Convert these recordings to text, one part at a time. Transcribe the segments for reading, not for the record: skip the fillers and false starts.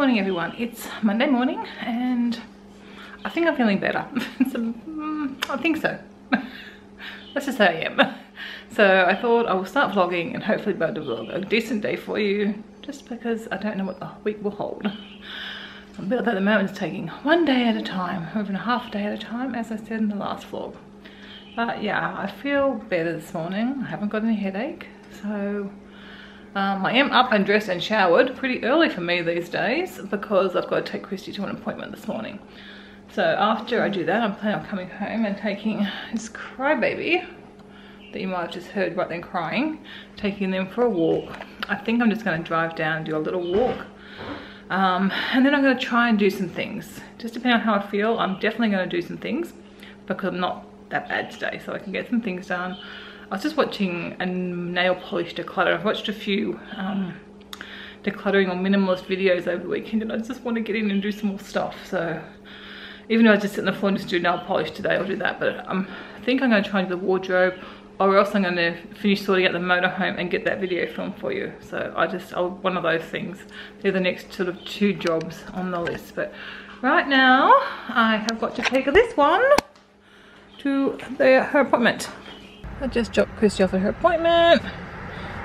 morning everyone. It's Monday morning and I think I'm feeling better. I think so. Let's just say I am. So I thought I will start vlogging and hopefully be able to vlog a decent day for you, just because I don't know what the week will hold. But at the moment it's taking one day at a time, over a half a day at a time, as I said in the last vlog. But yeah, I feel better this morning. I haven't got any headache, so I am up and dressed and showered pretty early for me these days because I've got to take Christy to an appointment this morning. So after I do that, I'm planning on coming home and taking this crybaby that you might have just heard right then crying, taking them for a walk. I think I'm just going to drive down and do a little walk. And then I'm going to try and do some things. Just depending on how I feel, I'm definitely going to do some things because I'm not that bad today, so I can get some things done. I was just watching a nail polish declutter. I've watched a few decluttering or minimalist videos over the weekend and I just want to get in and do some more stuff. So even though I just sit on the floor and just do nail polish today, I'll do that. But I think I'm going to try and do the wardrobe, or else I'm going to finish sorting out the motorhome and get that video filmed for you. So one of those things. They're the next sort of 2 jobs on the list. But right now I have got to take this one to her appointment. I just dropped Christy off at her appointment.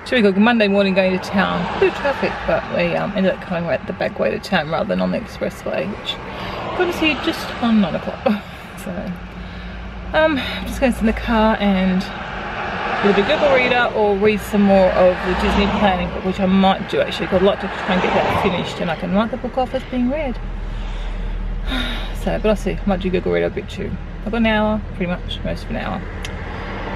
Typical Monday morning going to town. Good traffic, but we ended up coming right the back way to town rather than on the expressway, which got to see just on 9 o'clock. So I'm just going to sit in the car and do a Google reader or read some more of the Disney planning book, which I might do actually. I'd like to try and get that finished and I can write the book off as being read. So, but I'll see. I might do Google reader a bit too. I've got an hour, pretty much, most of an hour.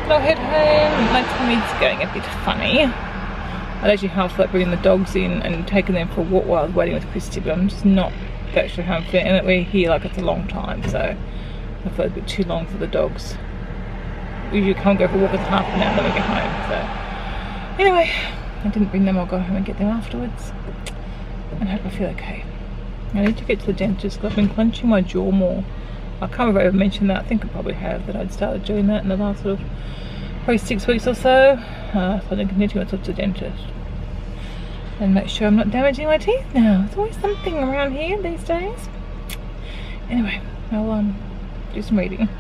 I'll head home. My tummy's going a bit funny. I'd actually half like bringing the dogs in and taking them for a walk while I was waiting with Christy, but I'm just not actually home for it. And we're here like it's a long time, so I thought it's a bit too long for the dogs. We usually can't go for a walk, it's half an hour, then we get home. So anyway, I didn't bring them. I'll go home and get them afterwards and hope I feel okay. I need to get to the dentist because I've been clenching my jaw more. I can't remember if I mentioned that. I think I probably have, that I'd started doing that in the last sort of probably 6 weeks or so. So I think I need to go to the dentist and make sure I'm not damaging my teeth now. There's always something around here these days. Anyway, I'll do some reading.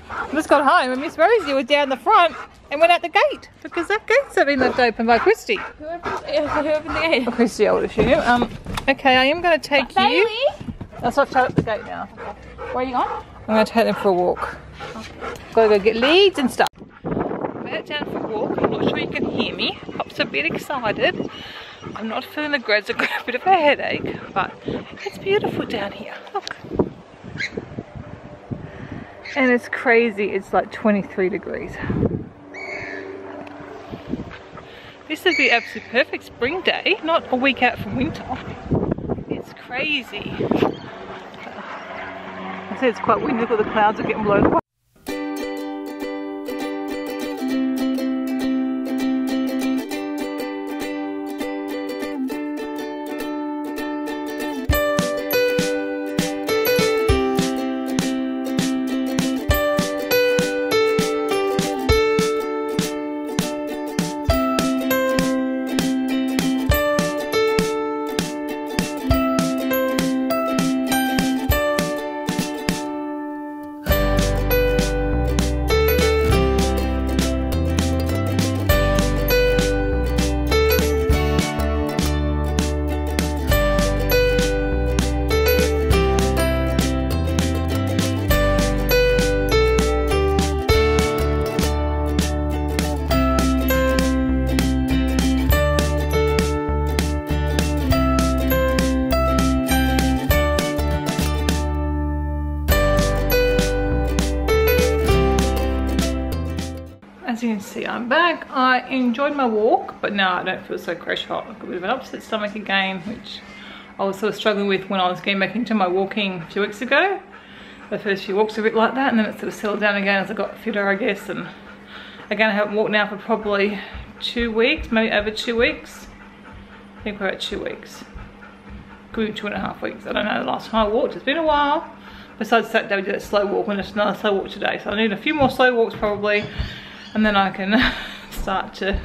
I just got home and Miss Rosie was down the front and went out the gate because that gate's been left open by Christy. Who opened the gate? Christy, I would assume. Okay, I am going to take you. I'll shut up the gate now. Where are you going? I'm going to take them for a walk. Okay. Got to go get leads and stuff. I made it down for a walk. I'm not sure you can hear me. Pop's a bit excited. I'm not feeling the grades. I've got a bit of a headache, but it's beautiful down here. Look. And it's crazy, it's like 23 degrees. This would be absolutely perfect spring day, not a week out from winter. It's crazy. I say it's quite windy, look at the clouds are getting blown away. As you can see, I'm back. I enjoyed my walk, but now I don't feel so crash hot. I've got a bit of an upset stomach again, which I was sort of struggling with when I was getting back into my walking a few weeks ago. The first few walks were a bit like that, and then it sort of settled down again as I got fitter, I guess. And again, I haven't walked now for probably 2 weeks, maybe over 2 weeks. I think we're at 2 weeks. could be 2.5 weeks. I don't know the last time I walked. It's been a while. Besides Saturday we did a slow walk and it's another slow walk today. So I need a few more slow walks probably, and then I can start to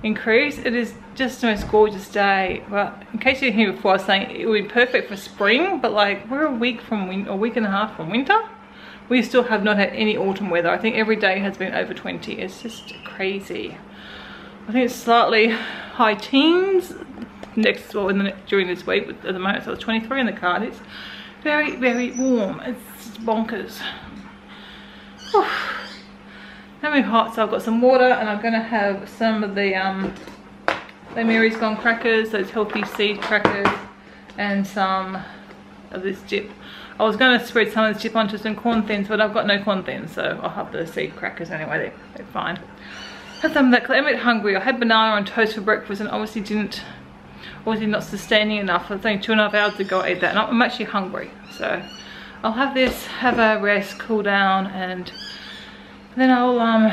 increase. It is just the most gorgeous day. But in case you didn't hear before, I was saying it would be perfect for spring, but like we're a week and a half from winter. We still have not had any autumn weather. I think every day has been over 20. It's just crazy. I think it's slightly high teens during this week. At the moment, so it's 23 in the car. It's very, very warm. It's just bonkers. Whew. Very hot, so I've got some water and I'm gonna have some of the Mary's Gone crackers, those healthy seed crackers, and some of this dip. I was gonna spread some of this dip onto some corn thins, but I've got no corn thins, so I'll have the seed crackers anyway. They're fine. Had some of that. I'm a bit hungry. I had banana on toast for breakfast and obviously not sustaining enough. I was only 2.5 hours ago I ate that, and I'm actually hungry. So I'll have this, have a rest, cool down, and then I'll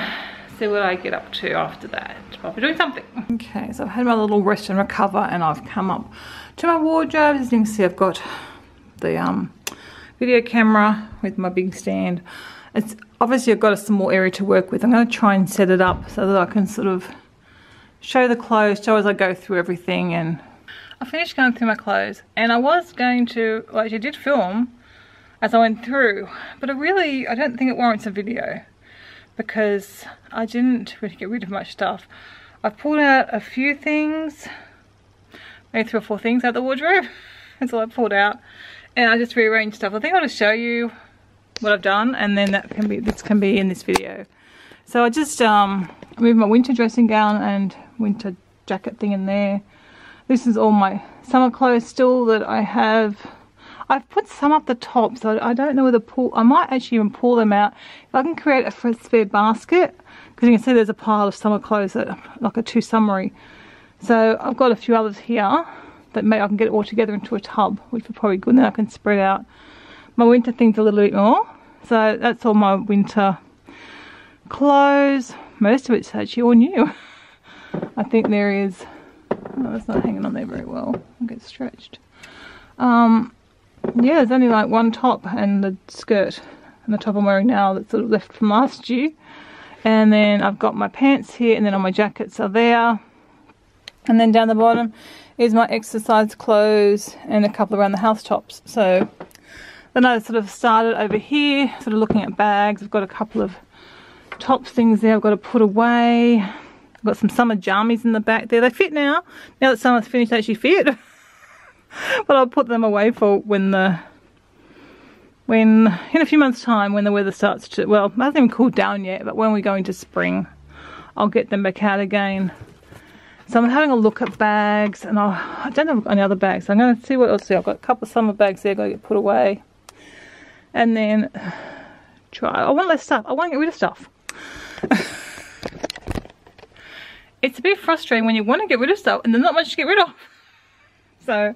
see what I get up to after that. I'll be doing something. Okay, so I've had my little rest and recover, and I've come up to my wardrobe. As you can see, I've got the video camera with my big stand. It's obviously I've got a small area to work with. I'm going to try and set it up so that I can sort of show the clothes, show as I go through everything. And I finished going through my clothes, and I was going to, well, I actually did film as I went through, but I don't think it warrants a video because I didn't really get rid of much stuff. I pulled out a few things, maybe 3 or 4 things out of the wardrobe. That's all I pulled out, and I just rearranged stuff. I think I'll just show you what I've done, and then this can be in this video. So I just moved my winter dressing gown and winter jacket thing in there. This is all my summer clothes still that I have. I've put some up the top, so I don't know whether I might actually even pull them out. If I can create a spare basket, because you can see there's a pile of summer clothes that like a too summery. So I've got a few others here that maybe I can get it all together into a tub, which would probably be good, and then I can spread out my winter things a little bit more. So that's all my winter clothes. Most of it's actually all new. I think there is, oh, it's not hanging on there very well. I'll get stretched. Yeah, there's only like one top and the skirt and the top I'm wearing now that's sort of left from last year. And then I've got my pants here, and then all my jackets are there. And then down the bottom is my exercise clothes and a couple around the house tops. So then I sort of started over here, sort of looking at bags. I've got a couple of tops things there I've got to put away. I've got some summer jammies in the back there. They fit now. Now that summer's finished, they actually fit. But I'll put them away for when in a few months' time, when the weather starts to, well, it hasn't even cooled down yet, but when we go into spring, I'll get them back out again. So I'm having a look at bags, and I don't have any other bags, so I'm going to see what else there. I've got a couple of summer bags there, got to get put away. And then I want less stuff. I want to get rid of stuff. It's a bit frustrating when you want to get rid of stuff and there's not much to get rid of. So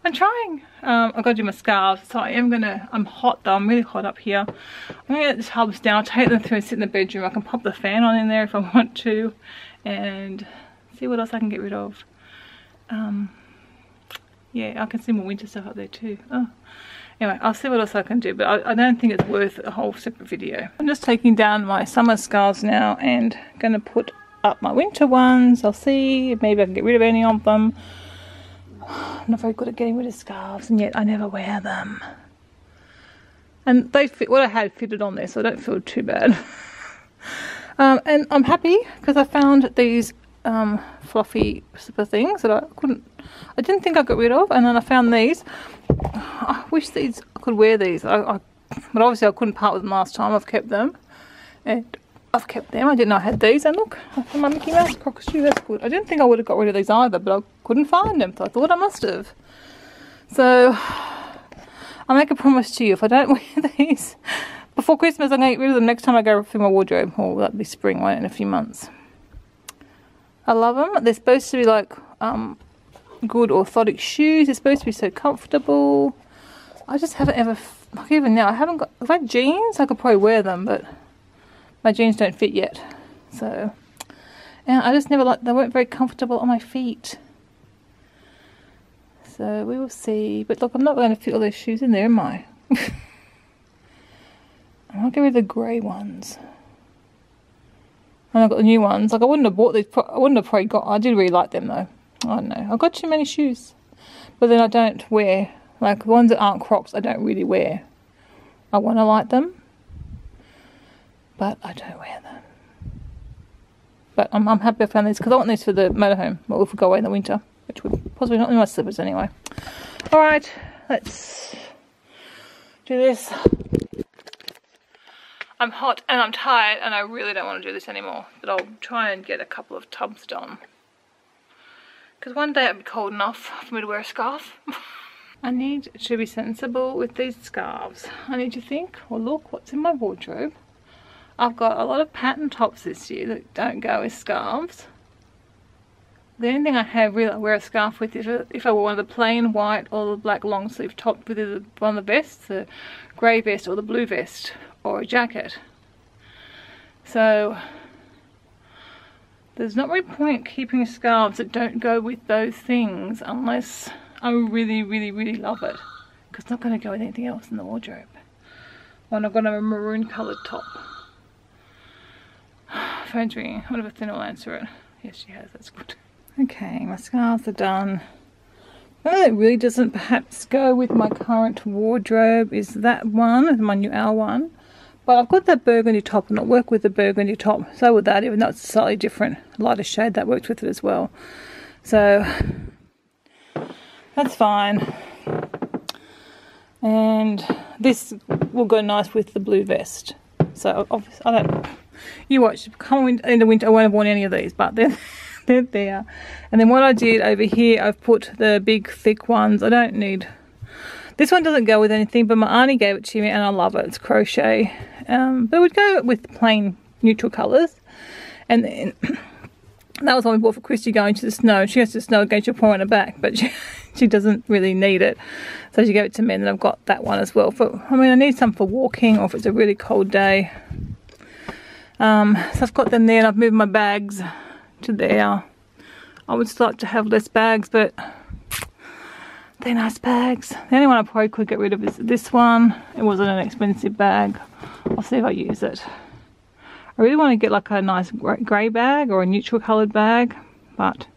I'm trying. I've got to do my scarves. So I'm hot though. I'm really hot up here. I'm going to get the tubs down. I'll take them through and sit in the bedroom. I can pop the fan on in there if I want to. And see what else I can get rid of. Yeah, I can see more winter stuff up there too. Oh. Anyway, I'll see what else I can do, but I don't think it's worth a whole separate video. I'm just taking down my summer scarves now and going to put up my winter ones. I'll see if maybe I can get rid of any of them. I'm not very good at getting rid of scarves, and yet I never wear them. And they fit, what I had fitted on there, so I don't feel too bad. And I'm happy because I found these fluffy slipper things that I didn't think I got rid of, and then I found these. I wish I could wear these, but obviously I couldn't part with them last time. I've kept them, and I've kept them. I didn't know I had these, and look, I found my Mickey Mouse croc shoe. That's good. I didn't think I would have got rid of these either, but I couldn't find them, so I thought I must have. So I'll make a promise to you, if I don't wear these before Christmas, I'm going to get rid of them next time I go through my wardrobe. Or that'll be spring, won't it, in a few months. I love them. They're supposed to be like good orthotic shoes. They're supposed to be so comfortable. I just haven't ever, like even now, I haven't got, if I had jeans, I could probably wear them, but my jeans don't fit yet. So, and I just never liked, they weren't very comfortable on my feet. So we will see. But look, I'm not going to fit all those shoes in there, am I? I might get rid of the grey ones. And I've got the new ones. Like, I wouldn't have bought these. I wouldn't have probably got. I did really like them though. I don't know. I've got too many shoes. But then I don't wear. Like, the ones that aren't Crocs, I don't really wear. I want to like them. But I don't wear them. But I'm happy I found these because I want these for the motorhome. Well, if we go away in the winter, which would possibly not in my slippers anyway. Alright, let's do this. I'm hot and I'm tired and I really don't want to do this anymore. But I'll try and get a couple of tubs done. Because one day it'll be cold enough for me to wear a scarf. I need to be sensible with these scarves. I need to think, well, look what's in my wardrobe. I've got a lot of pattern tops this year that don't go with scarves. The only thing I have really I wear a scarf with is if I wore one of the plain white or the black long sleeve top with either one of the vests, the grey vest or the blue vest, or a jacket. So there's not really point keeping scarves that don't go with those things unless I really, really, really love it. Because it's not going to go with anything else in the wardrobe. And I've got a maroon coloured top. Phone's ringing. I wonder if Thin will answer it. Yes, she has. That's good. Okay, my scarves are done. One that really doesn't perhaps go with my current wardrobe is that one, my new Owl one. But I've got that burgundy top and it'll work with the burgundy top. So would that, even though it's a slightly different, lighter shade, that works with it as well. So that's fine. And this will go nice with the blue vest. So obviously, I don't. You watch. Come in the winter, I won't have worn any of these, but they're there. And then what I did over here, I've put the big thick ones. I don't need. This one doesn't go with anything, but my auntie gave it to me, and I love it. It's crochet, but it would go with plain neutral colours. And then that was one we bought for Christy going to the snow. She has to snow against your paw on her back, but she doesn't really need it, so she gave it to me. And then I've got that one as well. I mean, I need some for walking, or if it's a really cold day. So I've got them there, and I've moved my bags to there. I would still like to have less bags, but they're nice bags. The only one I probably could get rid of is this one. It wasn't an expensive bag. I'll see if I use it. I really want to get like a nice grey bag or a neutral coloured bag, but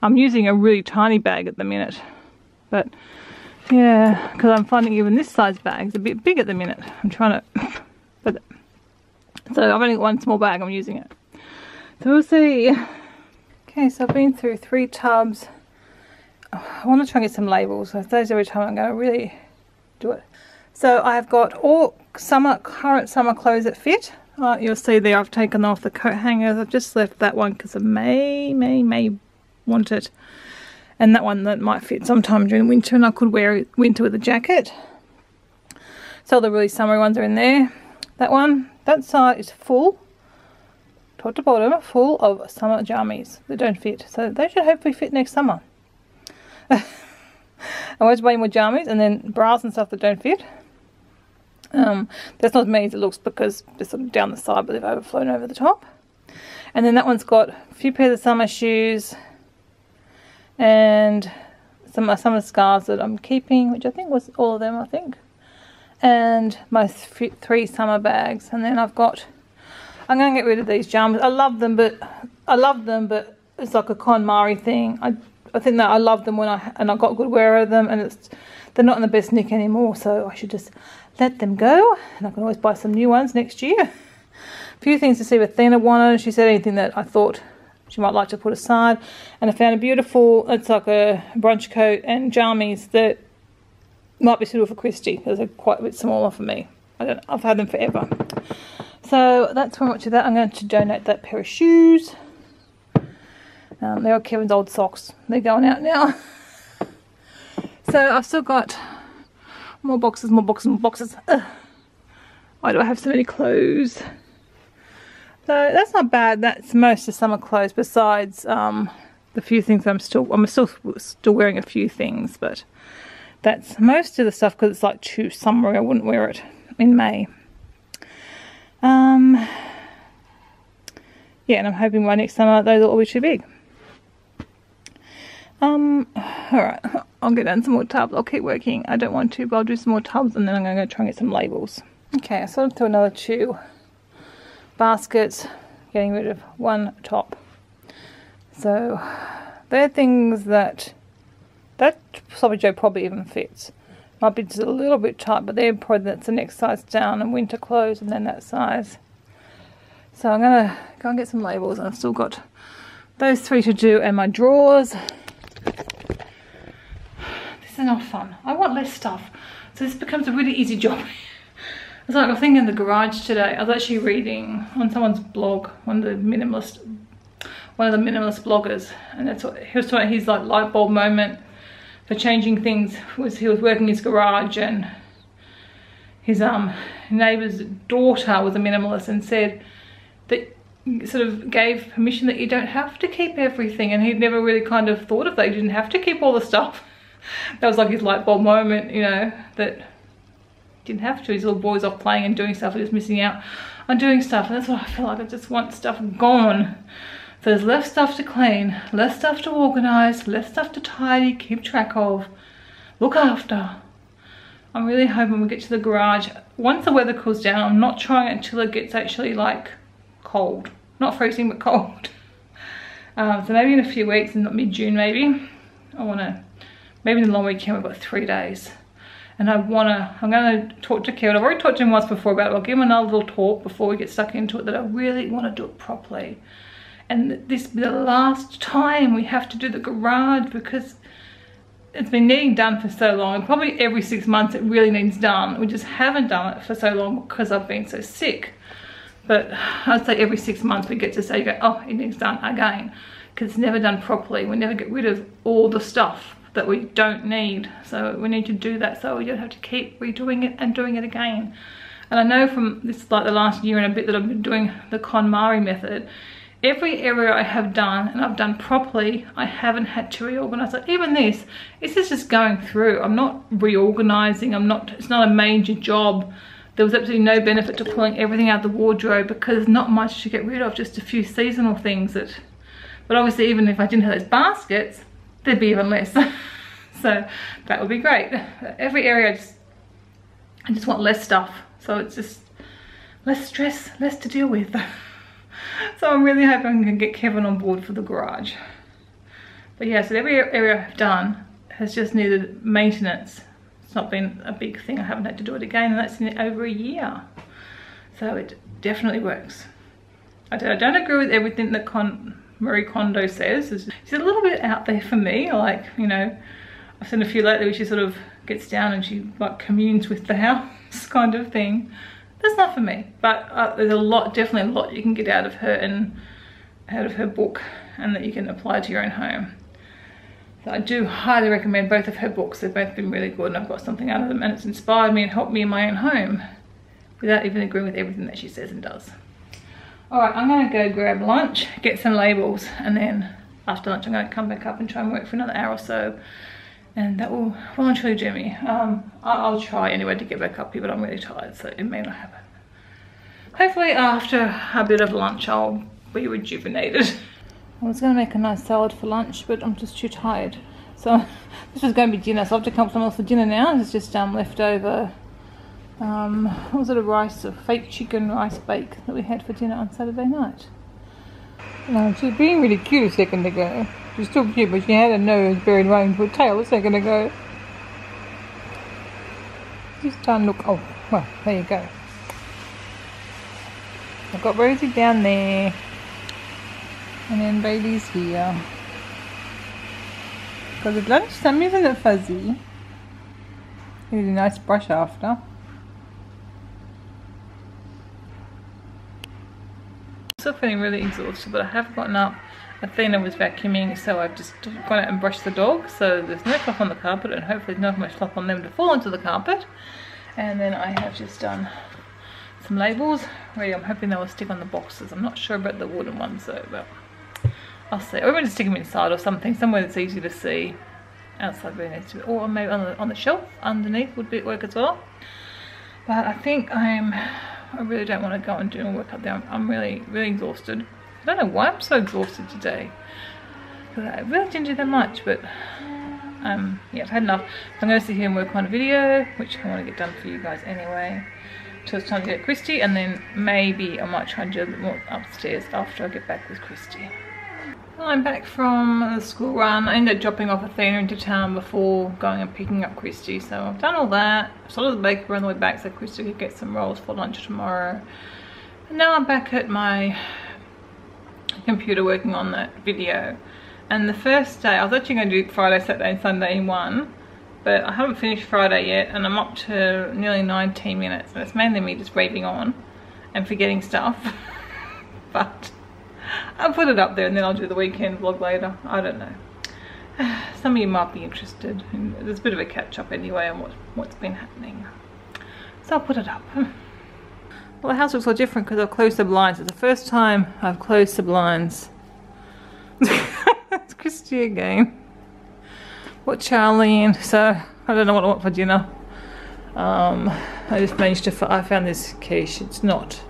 I'm using a really tiny bag at the minute. But yeah, because I'm finding even this size bag is a bit big at the minute. I'm trying to, but so I've only got one small bag. I'm using it. So we'll see. Okay, so I've been through 3 tubs. I want to try and get some labels. So those every time I'm going to really do it. So I've got all current summer clothes that fit. You'll see there I've taken off the coat hangers. I've just left that one because I may want it. And that one that might fit sometime during winter, and I could wear it winter with a jacket. So all the really summery ones are in there. That one, that side is full, top to bottom, full of summer jammies that don't fit. So they should hopefully fit next summer. I was buying more jammies and then bras and stuff that don't fit. That's not as many as it looks because they're sort of down the side, but they've overflown over the top. And then that one's got a few pairs of summer shoes and some summer scarves that I'm keeping, which I think was all of them, I think. And my 3 summer bags. And then I'm going to get rid of these jammers. I love them, but it's like a KonMari thing. I think that I love them and I got good wear of them, and they're not in the best nick anymore, so I should just let them go, and I can always buy some new ones next year. A few things to see what Athena wanted. She said anything that I thought she might like to put aside, and I found a beautiful, it's like a brunch coat and jammies that might be suitable for Christy because they're quite a bit smaller for me. I've had them forever. So that's how much of that. I'm going to donate that pair of shoes. They're Kevin's old socks. They're going out now. So I've still got more boxes. Ugh. Why do I have so many clothes? So that's not bad. That's most of summer clothes besides the few things I'm still wearing a few things, but that's most of the stuff because it's like too summery. I wouldn't wear it in May. Yeah, and I'm hoping by next summer those will all be too big. Alright, I'll get down some more tubs. I'll keep working. I don't want to, but I'll do some more tubs and then I'm going to go try and get some labels. Okay, I sorted through another 2 baskets, getting rid of 1 top. So they're things that Sloppy Joe probably even fits. Might be just a little bit tight, but that's the next size down, and winter clothes and then that size. So I'm going to go and get some labels, and I've still got those 3 to do and my drawers. This is not fun. I want less stuff. So this becomes a really easy job. It's like I was thinking in the garage today. I was actually reading on someone's blog, one of the minimalist bloggers, and that's what he was talking about. His like light bulb moment for changing things was he was working his garage, and his neighbour's daughter was a minimalist and said that sort of gave permission that you don't have to keep everything, and he'd never really kind of thought of that. He didn't have to keep all the stuff. That was like his light bulb moment, you know, that didn't have to. His little boy's off playing and doing stuff, and just missing out on doing stuff, and that's what I feel like. I just want stuff gone. So there's less stuff to clean, less stuff to organise, less stuff to tidy, keep track of, look after. I'm really hoping we get to the garage. Once the weather cools down, I'm not trying it until it gets actually like cold. Not freezing, but cold. So maybe in a few weeks, in mid-June maybe, maybe in the long weekend, we've got 3 days. And I'm gonna talk to Kevin. I've already talked to him once before about it. I'll give him another little talk before we get stuck into it, that I really want to do it properly. And this will be the last time we have to do the garage, because it's been needing done for so long, and probably every 6 months it really needs done. We just haven't done it for so long because I've been so sick. But I'd say every 6 months we get to say, oh, it needs done again, because it's never done properly. We never get rid of all the stuff that we don't need. So we need to do that so we don't have to keep redoing it and doing it again. And I know from this, like the last year and a bit that I've been doing the KonMari method, every area I have done and I've done properly, I haven't had to reorganize. Like even this is just going through. I'm not reorganizing. It's not a major job. There was absolutely no benefit to pulling everything out of the wardrobe, because there's not much to get rid of, just a few seasonal things but obviously even if I didn't have those baskets, there'd be even less. So that would be great. Every area I just want less stuff. So it's just less stress, less to deal with. So I'm really hoping I can get Kevin on board for the garage. But yeah, so every area I've done has just needed maintenance. It's not been a big thing. I haven't had to do it again, and that's in over a year. So it definitely works. I don't agree with everything that Marie Kondo says. She's a little bit out there for me. Like, you know, I've seen a few lately where she sort of gets down and she like communes with the house kind of thing. That's not for me, but there's definitely a lot you can get out of her and out of her book, and that you can apply to your own home. So I do highly recommend both of her books. They've both been really good, and I've got something out of them, and it's inspired me and helped me in my own home without even agreeing with everything that she says and does. All right, I'm gonna go grab lunch, get some labels, and then after lunch I'm gonna come back up and try and work for another hour or so. And that will well and truly do me. I'll try anyway to get back up here, but I'm really tired, so it may not happen. Hopefully after a bit of lunch I'll be rejuvenated. I was gonna make a nice salad for lunch, but I'm just too tired. So this was gonna be dinner, so I have to come up with something else for dinner now. It's just leftover, what was it, a fake chicken rice bake that we had for dinner on Saturday night. She was being really cute a second ago. She was still cute, but she had her nose buried right into her tail a second ago. Just try and look. Oh, well, there you go. I've got Rosie down there. And then Bailey's here. Because at lunchtime, isn't it fuzzy? Here's a nice brush after. Still feeling really exhausted, but I have gotten up. Athena was vacuuming, so I've just gone out and brushed the dog, so there's no cloth on the carpet, and hopefully there's not much cloth on them to fall onto the carpet. And then I have just done some labels. Really, I'm hoping they will stick on the boxes. I'm not sure about the wooden ones though, but I'll see. Or maybe just stick them inside or something, somewhere that's easy to see. Outside really needs to be, or maybe on the shelf underneath would work as well. But I think I really don't want to go and do work up there. I'm really, really exhausted. I don't know why I'm so exhausted today. because I really didn't do that much, but yeah, I've had enough. I'm going to sit here and work on a video, which I want to get done for you guys anyway. So it's time to get Christy, and then maybe I might try and do a bit more upstairs after I get back with Christy. I'm back from the school run. I ended up dropping off Athena into town before going and picking up Christy. So I've done all that. Sorted the bakery on the way back so Christy could get some rolls for lunch tomorrow. And now I'm back at my computer working on that video. And the first day, I was actually going to do Friday, Saturday and Sunday in one. But I haven't finished Friday yet, and I'm up to nearly 19 minutes. And it's mainly me just raving on and forgetting stuff. But I'll put it up there and then I'll do the weekend vlog later. I don't know. Some of you might be interested. There's a bit of a catch up anyway on what's been happening. So I'll put it up. Well, the house looks a lot different because I've closed the blinds. It's the first time I've closed the blinds. It's Christy again. What Charlene? So I don't know what I want for dinner. I just managed to. I found this quiche. It's not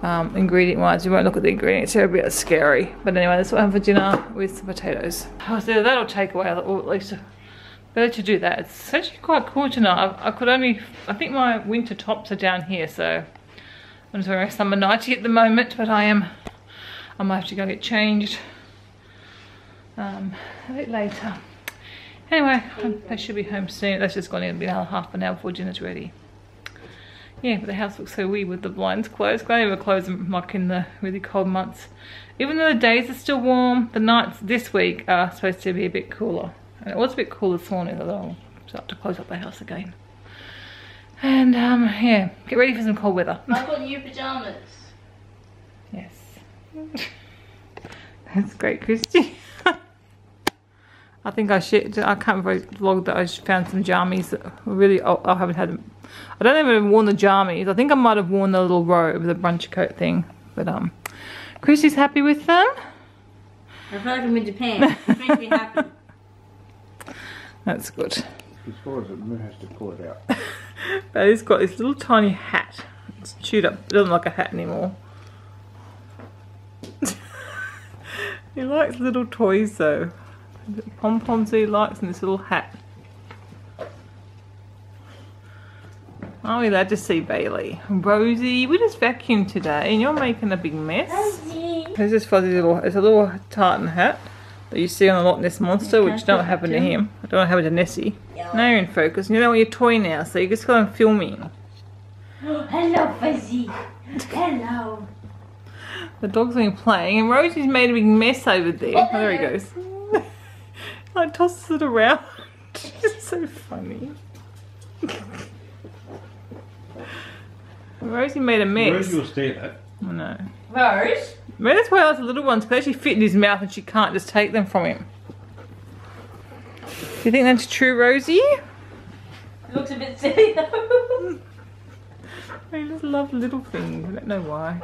ingredient wise. You won't look at the ingredients. They're a bit scary. But anyway, that's what I have for dinner with some potatoes. I was either that or takeaway, or at least better to do that. It's actually quite cool tonight. I could only. I think my winter tops are down here, so I'm just wearing a summer nightie at the moment. But I might have to go get changed a bit later. Anyway, I should be home soon. That's just gone in about half an hour before dinner's ready. Yeah, but the house looks so weird with the blinds closed. I never close them like in the really cold months. Even though the days are still warm, the nights this week are supposed to be a bit cooler. And it was a bit cool this morning, although I'll start to close up the house again. And yeah, get ready for some cold weather. I've got new pajamas. Yes. That's great, Christy. I think I can't remember if I vlogged that I found some jammies that were really, I haven't had them. I don't even have worn the jammies. I think I might have worn the little robe, the brunch coat thing. But Christy's happy with them. I feel like I'm in Japan. It makes me happy. That's good. He scores it, Moon has to pull it out. But he's got this little tiny hat. It's chewed up. It doesn't look like a hat anymore. He likes little toys though. Pom-poms he likes and this little hat. Are we allowed to see Bailey? Rosie, we just vacuumed today and you're making a big mess. Rosie. There's this fuzzy little, it's a little tartan hat that you see on the Loch Ness Monster, which don't happen to him. I don't have it to Nessie. Yeah. Now you're in focus. You know your toy now, so you just go and film me. Hello, Fuzzy. Hello. The dog's been playing and Rosie's made a big mess over there. Oh, there he goes. Like tosses it around. It's so funny. Rosie made a mess. Rosie will stay that. I know. Rose? Maybe that's why I like the little ones, because they actually fit in his mouth and she can't just take them from him. Do you think that's true, Rosie? It looks a bit silly though. I just love little things. I don't know why.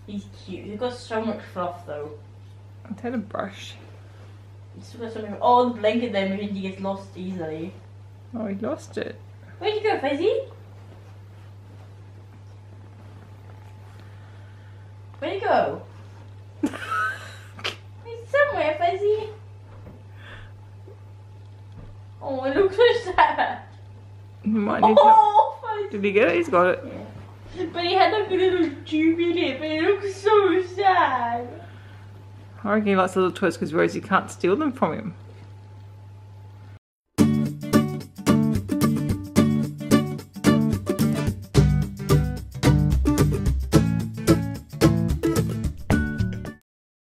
He's cute. He's got so much fluff though. I've had a brush. He's still got something. Oh, the blanket there means he gets lost easily. Oh, he lost it. Where'd you go, Fuzzy? Where'd you go? He's somewhere, Fuzzy. Oh, it looks so sad. You might need Oh, Fuzzy. Did he get it? He's got it. But he had like a little tube in it, but it looks so sad. I reckon he likes the little toys because Rosie can't steal them from him.